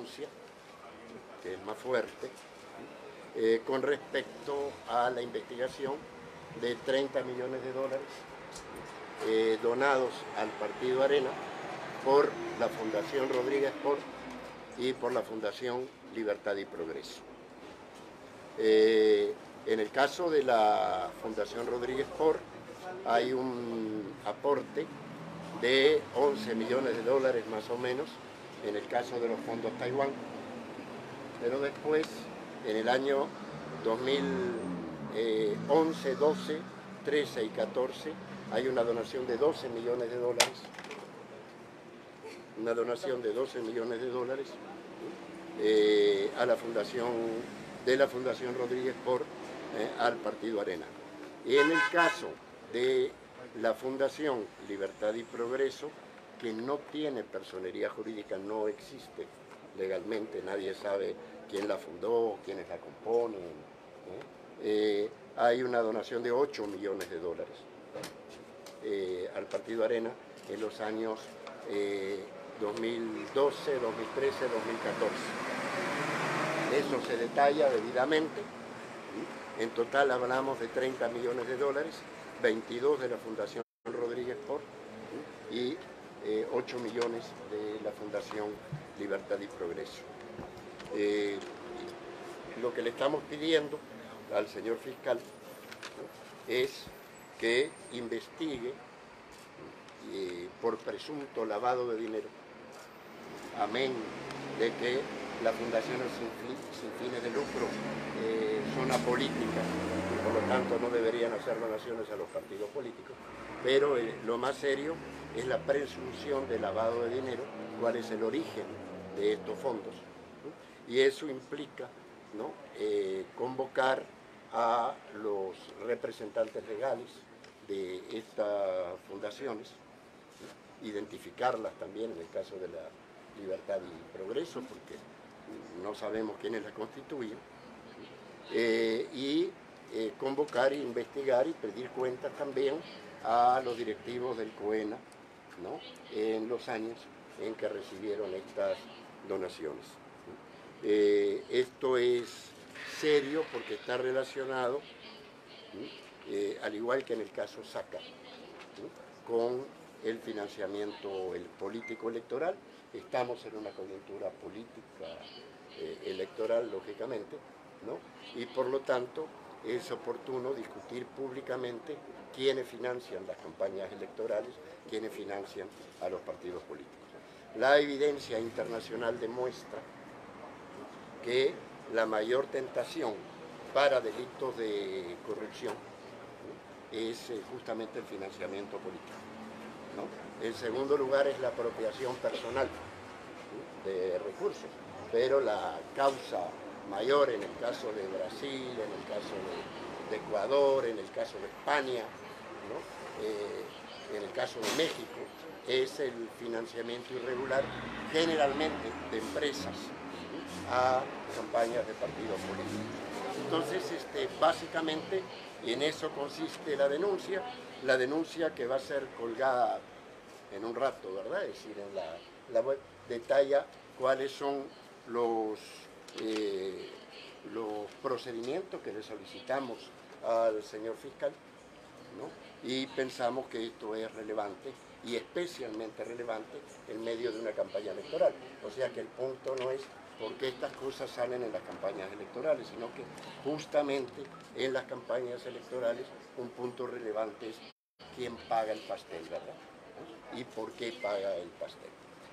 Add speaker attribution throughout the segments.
Speaker 1: denuncia, que es más fuerte, con respecto a la investigación de 30 millones de dólares donados al Partido Arena por la Fundación Rodríguez Sport y por la Fundación Libertad y Progreso. En el caso de la Fundación Rodríguez Sport hay un aporte de 11 millones de dólares más o menos en el caso de los fondos Taiwán, pero después en el año 2011, 12, 13 y 14 hay una donación de 12 millones de dólares, una donación de 12 millones de dólares a la fundación de la Fundación Rodríguez Sport al Partido Arena. Y en el caso de la Fundación Libertad y Progreso, que no tiene personería jurídica, no existe legalmente, nadie sabe quién la fundó, quiénes la componen, hay una donación de 8 millones de dólares al Partido Arena en los años 2012, 2013, 2014. Eso se detalla debidamente. En total hablamos de 30 millones de dólares, 22 de la Fundación Rodríguez Sport y 8 millones de la Fundación Libertad y Progreso. Lo que le estamos pidiendo al señor fiscal es que investigue por presunto lavado de dinero, amén de que las fundaciones sin fines de lucro son apolíticas y por lo tanto no deberían hacer donaciones a los partidos políticos, pero lo más serio es la presunción de lavado de dinero, cuál es el origen de estos fondos, ¿no? Y eso implica, ¿no?, convocar a los representantes legales de estas fundaciones, ¿no?, identificarlas también en el caso de la Libertad y Progreso, porque no sabemos quiénes la constituyen, y convocar, investigar y pedir cuentas también a los directivos del COENA, ¿no?, en los años en que recibieron estas donaciones. Esto es serio porque está relacionado, al igual que en el caso Saca, con el financiamiento político electoral. Estamos en una coyuntura política electoral, lógicamente, ¿no?, y por lo tanto es oportuno discutir públicamente quiénes financian las campañas electorales, quiénes financian a los partidos políticos. La evidencia internacional demuestra que la mayor tentación para delitos de corrupción es justamente el financiamiento político, ¿no? En segundo lugar es la apropiación personal de recursos, pero la causa mayor en el caso de Brasil, en el caso de Ecuador, en el caso de España, ¿no?, en el caso de México, es el financiamiento irregular, generalmente de empresas, a campañas de partidos políticos. Entonces, básicamente en eso consiste la denuncia que va a ser colgada en un rato, ¿verdad? Es decir, en la web detalla cuáles son los procedimientos que le solicitamos al señor fiscal, ¿no? Y pensamos que esto es relevante y especialmente relevante en medio de una campaña electoral. O sea que el punto no es por qué estas cosas salen en las campañas electorales, sino que justamente en las campañas electorales un punto relevante es quién paga el pastel, ¿verdad?, ¿no?, y por qué paga el pastel.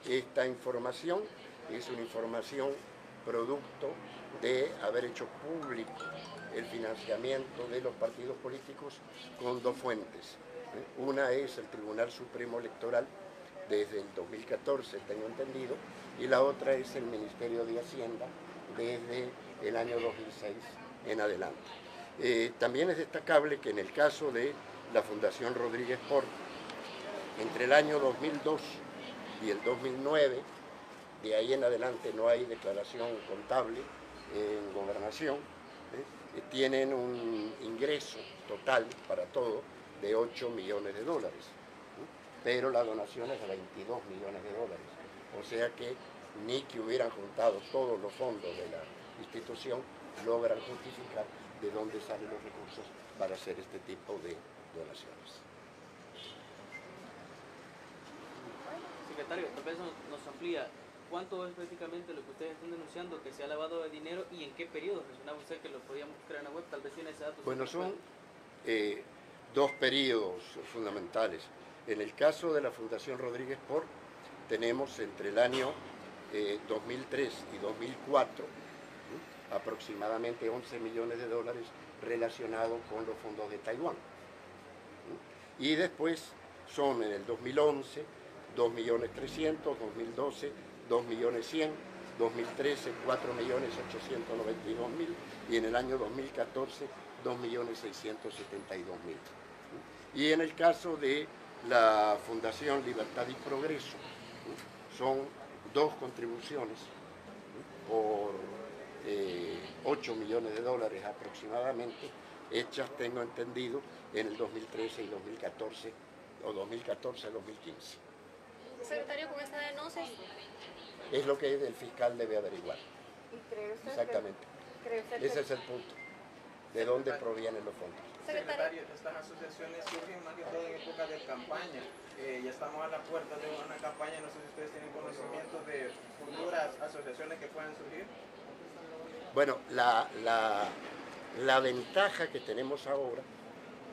Speaker 1: Esta información es una información producto de haber hecho público el financiamiento de los partidos políticos con dos fuentes. Una es el Tribunal Supremo Electoral desde el 2014, tengo entendido, y la otra es el Ministerio de Hacienda desde el año 2006 en adelante. También es destacable que en el caso de la Fundación Rodríguez Sport, entre el año 2002 y el 2009, de ahí en adelante no hay declaración contable en gobernación, tienen un ingreso total para todo de 8 millones de dólares, pero la donación es de 22 millones de dólares. O sea que ni que hubieran juntado todos los fondos de la institución, logran justificar de dónde salen los recursos para hacer este tipo de donaciones.
Speaker 2: Secretario, tal vez nos amplía, ¿cuánto es prácticamente lo que ustedes están denunciando que se ha lavado de dinero y en qué periodo? Mencionaba usted que lo podíamos buscar en la web, tal vez tiene ese dato.
Speaker 1: Bueno, son dos periodos fundamentales. En el caso de la Fundación Rodríguez Por, tenemos entre el año 2003 y 2004 aproximadamente 11 millones de dólares relacionados con los fondos de Taiwán. Y después son en el 2011, 2.300.000, 2012, 2.100.000, 2013, 4.892.000 y en el año 2014, 2.672.000. Y en el caso de la Fundación Libertad y Progreso, son dos contribuciones por 8 millones de dólares aproximadamente, hechas, tengo entendido, en el 2013 y 2014, o 2014-2015.
Speaker 3: Secretario, con esta denuncia...
Speaker 1: Es lo que el fiscal debe averiguar.
Speaker 3: ¿Y cree usted
Speaker 1: exactamente. Ese es el punto. ¿De dónde provienen los fondos?
Speaker 4: Secretario, estas asociaciones surgen más que todo en época de campaña. Ya estamos a la puerta de una campaña, no sé si ustedes tienen conocimiento de futuras asociaciones que puedan surgir.
Speaker 1: Bueno, la ventaja que tenemos ahora,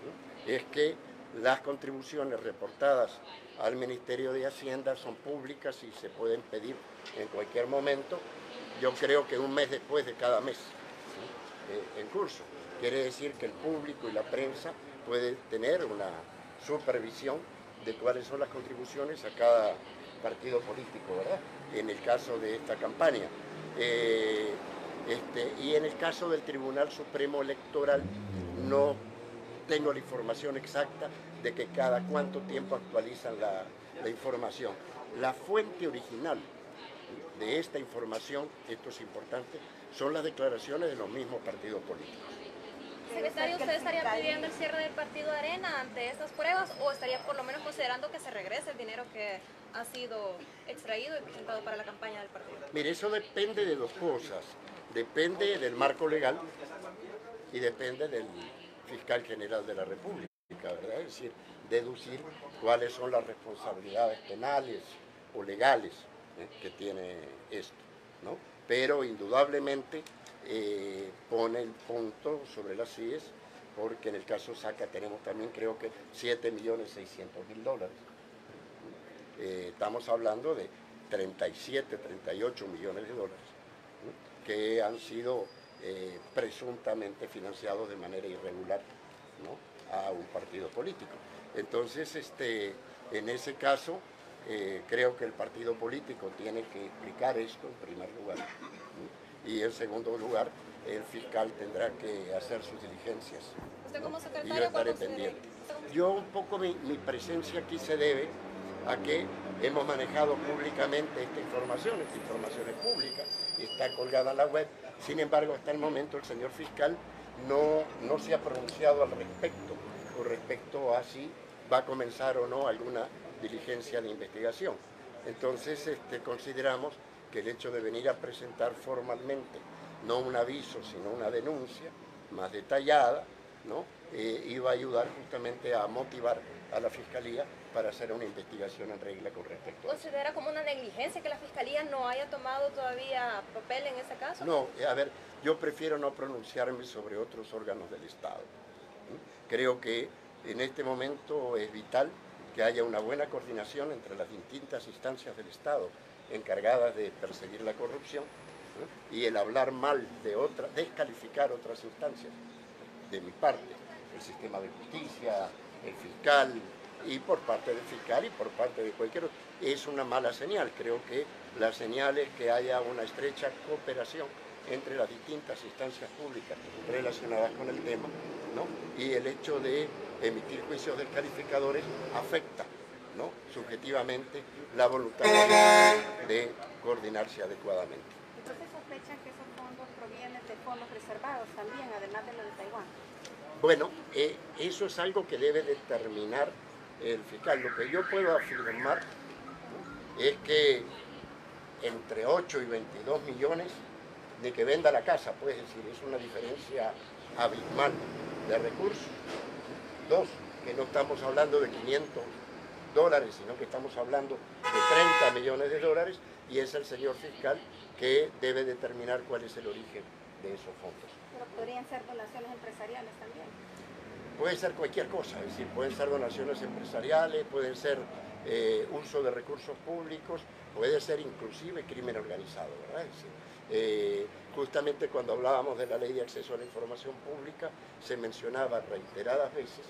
Speaker 1: ¿no?, es que las contribuciones reportadas al Ministerio de Hacienda son públicas y se pueden pedir en cualquier momento. Yo creo que un mes después de cada mes, ¿sí?, en curso. Quiere decir que el público y la prensa pueden tener una supervisión de cuáles son las contribuciones a cada partido político, ¿verdad? En el caso de esta campaña. Y en el caso del Tribunal Supremo Electoral no tengo la información exacta de que cada cuánto tiempo actualizan la información. La fuente original de esta información, esto es importante, son las declaraciones de los mismos partidos políticos.
Speaker 3: Secretario, ¿usted estaría pidiendo el cierre del partido Arena ante estas pruebas o estaría por lo menos considerando que se regrese el dinero que ha sido extraído y presentado para la campaña del partido?
Speaker 1: Mire, eso depende de dos cosas. Depende del marco legal y depende del fiscal general de la República, ¿verdad? Es decir, deducir cuáles son las responsabilidades penales o legales que tiene esto, ¿no? Pero indudablemente pone el punto sobre las IES, porque en el caso Saca tenemos también, creo que 7.600.000 dólares. Estamos hablando de 37, 38 millones de dólares, ¿no?, que han sido presuntamente financiados de manera irregular, ¿no?, a un partido político. Entonces, en ese caso, creo que el partido político tiene que explicar esto en primer lugar, ¿no?, y en segundo lugar, el fiscal tendrá que hacer sus diligencias.
Speaker 3: ¿Usted como secretario,
Speaker 1: y yo estaré pendiente. Yo un poco mi presencia aquí se debe a que hemos manejado públicamente esta información es pública, está colgada en la web. Sin embargo, hasta el momento el señor fiscal no se ha pronunciado al respecto, con respecto a si va a comenzar o no alguna diligencia de investigación. Entonces, consideramos que el hecho de venir a presentar formalmente, no un aviso, sino una denuncia más detallada, ¿no?, iba a ayudar justamente a motivar a la Fiscalía para hacer una investigación en regla con respecto a eso.
Speaker 3: ¿Considera como una negligencia que la Fiscalía no haya tomado todavía papel en ese caso?
Speaker 1: No, a ver, yo prefiero no pronunciarme sobre otros órganos del Estado. Creo que en este momento es vital que haya una buena coordinación entre las distintas instancias del Estado encargadas de perseguir la corrupción, ¿no?, y el hablar mal de otras, descalificar otras instancias, de mi parte, el sistema de justicia, el fiscal, y por parte del fiscal y por parte de cualquier otro, es una mala señal. Creo que la señal es que haya una estrecha cooperación entre las distintas instancias públicas relacionadas con el tema, ¿no?, y el hecho de emitir juicios descalificadores afecta, ¿no?, subjetivamente la voluntad de coordinarse adecuadamente.
Speaker 5: Entonces sospechan que esos fondos provienen de fondos reservados también, además de lo de Taiwán.
Speaker 1: Bueno, eso es algo que debe determinar el fiscal. Lo que yo puedo afirmar, ¿no?, es que entre 8 y 22 millones de que venda la casa, pues decir, es una diferencia abismal de recursos. Dos, que no estamos hablando de 500 dólares, sino que estamos hablando de 30 millones de dólares, y es el señor fiscal que debe determinar cuál es el origen de esos fondos.
Speaker 5: Pero podrían ser donaciones empresariales también.
Speaker 1: Puede ser cualquier cosa, es decir, pueden ser donaciones empresariales, pueden ser uso de recursos públicos, puede ser inclusive crimen organizado, ¿verdad? Es decir, justamente cuando hablábamos de la ley de acceso a la información pública, se mencionaba reiteradas veces,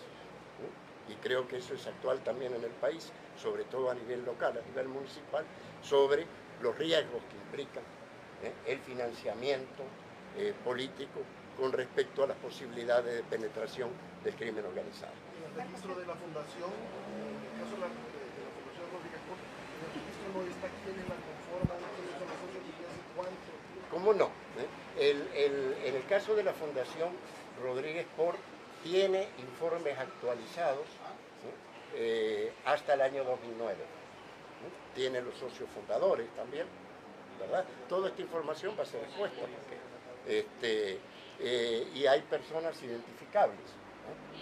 Speaker 1: ¿no? Y creo que eso es actual también en el país, sobre todo a nivel local, a nivel municipal, sobre los riesgos que implican el financiamiento político con respecto a las posibilidades de penetración del crimen organizado.
Speaker 6: En el registro de la fundación, en el caso de la Fundación Rodríguez Por, en el registro no está quiénes la conforman, quiénes son los socios y hace cuánto.
Speaker 1: ¿Cómo no? En el caso de la Fundación Rodríguez Por, tiene informes actualizados, ¿sí? Hasta el año 2009. ¿Sí? Tiene los socios fundadores también, ¿verdad? Toda esta información va a ser expuesta porque y hay personas identificables,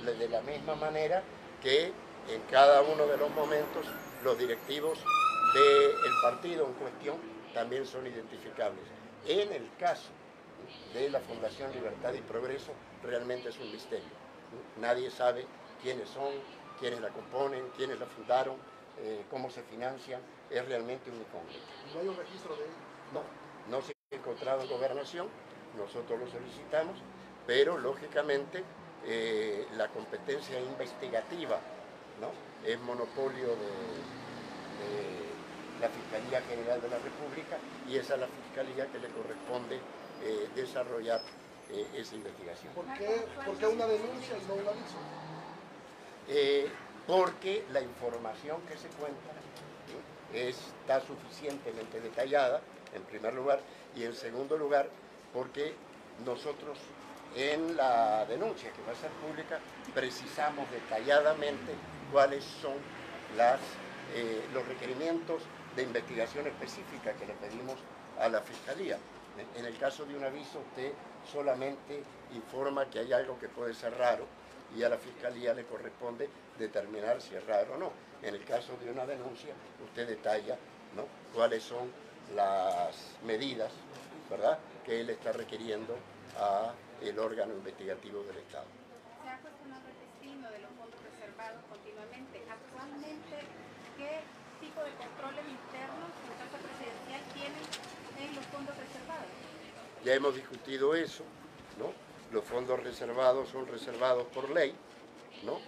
Speaker 1: ¿no? De la misma manera que en cada uno de los momentos los directivos del partido en cuestión también son identificables. En el caso de la Fundación Libertad y Progreso realmente es un misterio. Nadie sabe quiénes son, quiénes la componen, quiénes la fundaron, cómo se financian, es realmente un incógnito.
Speaker 6: ¿No hay un registro de ellos?
Speaker 1: No se ha encontrado en Gobernación, nosotros lo solicitamos, pero lógicamente la competencia investigativa, ¿no? Es monopolio de la Fiscalía General de la República, y esa es la Fiscalía que le corresponde desarrollar esa investigación.
Speaker 6: ¿Por qué una denuncia y no un aviso?
Speaker 1: Porque la información que se cuenta, ¿sí? Está suficientemente detallada, en primer lugar, y en segundo lugar, porque nosotros en la denuncia que va a ser pública precisamos detalladamente cuáles son los requerimientos de investigación específica que le pedimos a la Fiscalía. En el caso de un aviso, usted solamente informa que hay algo que puede ser raro, y a la Fiscalía le corresponde determinar si es raro o no. En el caso de una denuncia, usted detalla, ¿no?, cuáles son las medidas, ¿verdad?, que él está requiriendo al órgano investigativo del Estado.
Speaker 5: Se ha cuestionado el destino de los fondos reservados continuamente. Actualmente, ¿qué tipo de controles internos en casa presidencial tienen en los fondos reservados?
Speaker 1: Ya hemos discutido eso, ¿no? Los fondos reservados son reservados por ley, ¿no?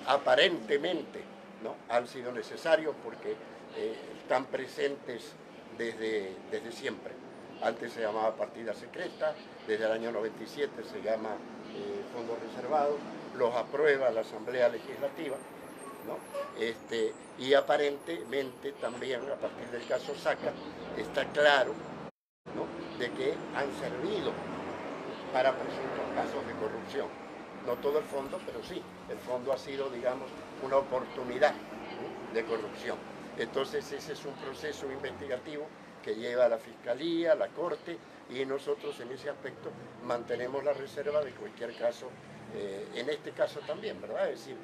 Speaker 1: Aparentemente, ¿no?, han sido necesarios porque están presentes desde siempre. Antes se llamaba partida secreta, desde el año 97 se llama fondos reservados, los aprueba la Asamblea Legislativa, ¿no? Y aparentemente también, a partir del caso Saca, está claro, ¿no?, de que han servido para presuntos casos de corrupción. No todo el fondo, pero sí, el fondo ha sido, digamos, una oportunidad, ¿no?, de corrupción. Entonces ese es un proceso investigativo que lleva a la Fiscalía, a la Corte, y nosotros en ese aspecto mantenemos la reserva de cualquier caso, en este caso también, ¿verdad? Es decir,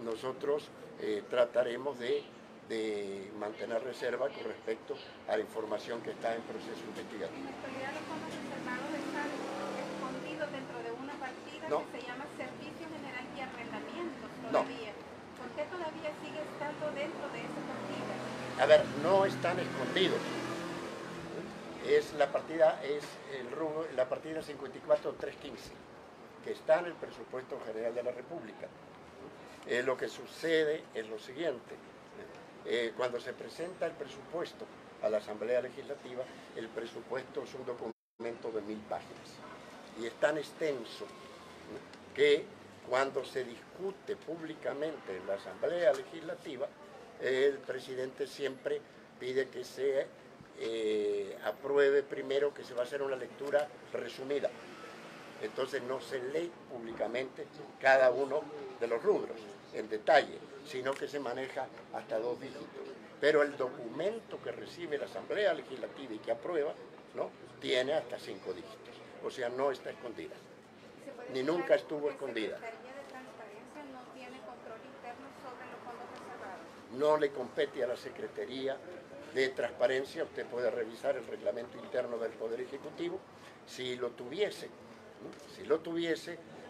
Speaker 1: nosotros trataremos de mantener reserva con respecto a la información que está en proceso investigativo.
Speaker 5: En la actualidad los fondos reservados están escondidos dentro de una partida que se llama Servicio General y Arrendamientos todavía. ¿Por qué todavía sigue estando dentro de esa partida?
Speaker 1: A ver, no están escondidos. Es la partida 54315, que está en el presupuesto general de la República. Lo que sucede es lo siguiente: cuando se presenta el presupuesto a la Asamblea Legislativa, el presupuesto es un documento de 1000 páginas y es tan extenso, ¿no?, que cuando se discute públicamente en la Asamblea Legislativa, el presidente siempre pide que se apruebe primero, que se va a hacer una lectura resumida. Entonces no se lee públicamente cada uno de los rubros en detalle, sino que se maneja hasta 2 dígitos. Pero el documento que recibe la Asamblea Legislativa y que aprueba, ¿no?, tiene hasta 5 dígitos. O sea, no está escondida. Ni nunca estuvo escondida.
Speaker 5: ¿La Secretaría de Transparencia no tiene control interno sobre los fondos reservados?
Speaker 1: No le compete a la Secretaría de Transparencia. Usted puede revisar el reglamento interno del Poder Ejecutivo. Si lo tuviese,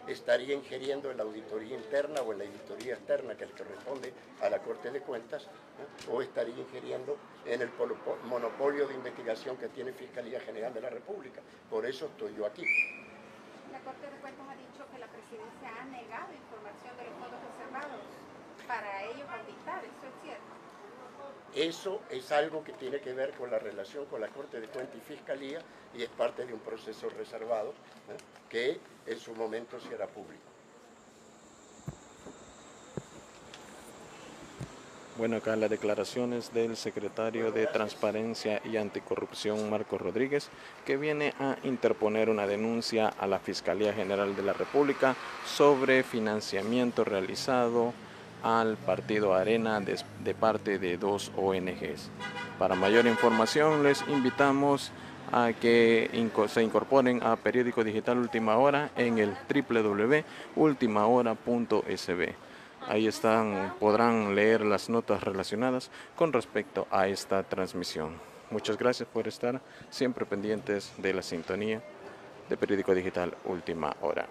Speaker 1: estaría ingiriendo en la auditoría interna o en la auditoría externa que le corresponde a la Corte de Cuentas, ¿no?, o estaría ingiriendo en el monopolio de investigación que tiene Fiscalía General de la República. Por eso estoy yo aquí.
Speaker 5: La Corte de Cuentas ha dicho que la Presidencia ha negado información de los fondos reservados para ellos auditar, ¿eso es cierto?
Speaker 1: Eso es algo que tiene que ver con la relación con la Corte de Cuentas y Fiscalía, y es parte de un proceso reservado, que en su momento se hará público.
Speaker 7: Bueno, acá las declaraciones del secretario de Transparencia y Anticorrupción, Marcos Rodríguez, que viene a interponer una denuncia a la Fiscalía General de la República sobre financiamiento realizado al partido Arena de parte de 2 ONGs. Para mayor información les invitamos a que se incorporen a Periódico Digital Última Hora en el www.ultimahora.sb. Ahí podrán leer las notas relacionadas con respecto a esta transmisión. Muchas gracias por estar siempre pendientes de la sintonía de Periódico Digital Última Hora.